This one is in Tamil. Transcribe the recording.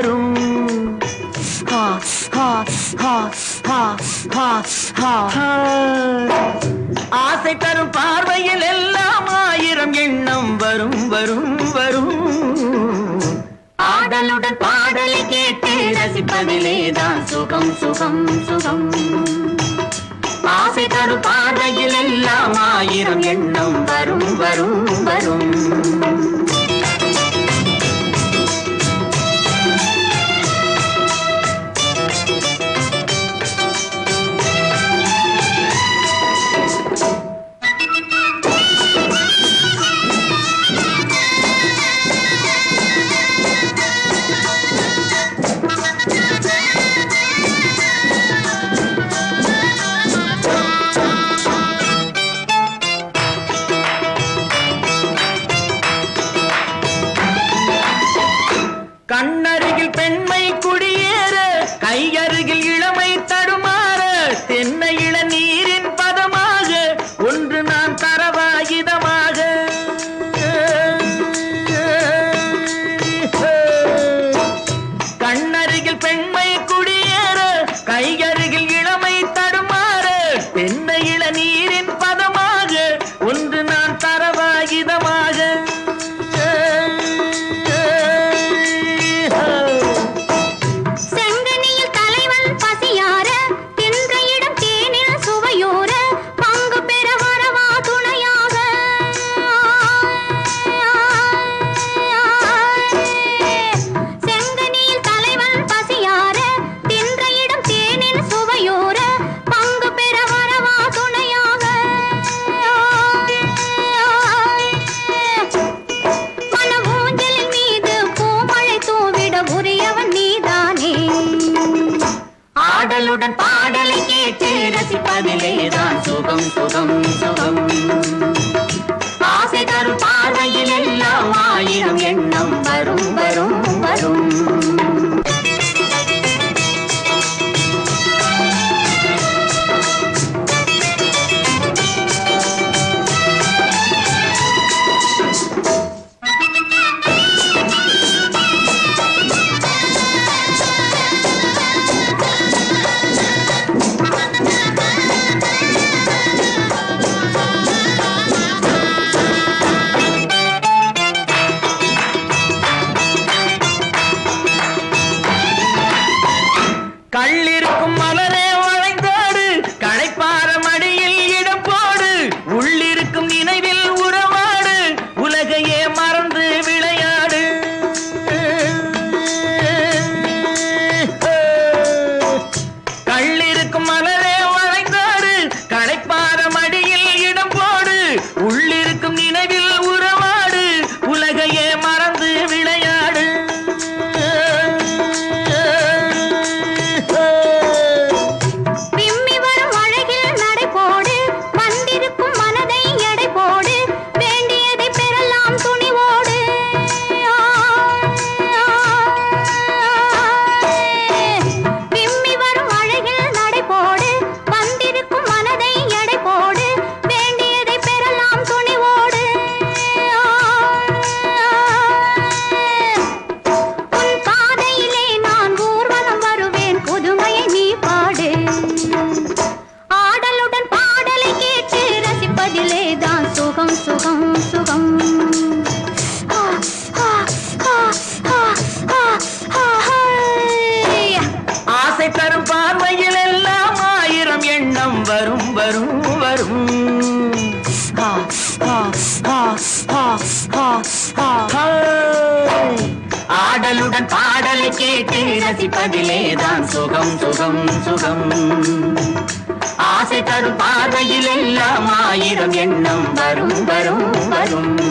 வரும். ஆசை தரும் பார்வையில் எல்லாம் ஆயிரம் எண்ணம் வரும் வரும் வரும். ஆடலுடன் பாடலை கேட்டு ரசிப்பதிலேதான் சுகம் சுகம் சுகம். ஆசை தரும் பார்வையில் எல்லாம் ஆயிரம் எண்ணம் வரும் வரும் வரும். கண்ணருகில் பெண்மை குடியேற, கையருகில் இளமை தடுமாற, தென்னை இள நீரின் பதமாக ஒன்று நான் தரவாயுதமாக. கண்ணருகில் பெண்மை குடியேற, கையருகில் இளமை தடுமாற, தென்னை இள நீரின் பதமாக ஒன்று நான் தரவாயுதமாக. ஆடலுடன் பாடலை கேட்டு ரசிப்பதிலேதான் சுகம் சுகம் சுகம். ஆசை தரும் பார்வையில் எல்லாம் ஆயிரம் எண்ணம் வரும் வரும் வரும். கள்ளிருக்கும் மலரே வளைந்தாடு, களைப்பார மடியில் இடம் போடு, உள்ளிருக்கும் நினைவில் உறவாடு, உலகையே மறந்து விளையாடு. கள்ளிருக்கும் மலரே வளைந்தாடு, களைப்பார மடியில் இடம் போடு, உள்ளிருக்கும் நினைவில் உறவாடு, உலகையே மறந்து விளையாடு. சுகம் சுகம். ஆசை தரும் பார்வையில் எல்லாம் ஆயிரம் எண்ணம் வரும் வரும் வரும். ஆடலுடன் பாடலை கேட்டு ரசிப்பதிலேதான் சுகம் சுகம் சுகம். ஆசை தரும் பார்வையில் எல்லாம் ஆயிரம் எண்ணம் வரும் வரும் வரும்.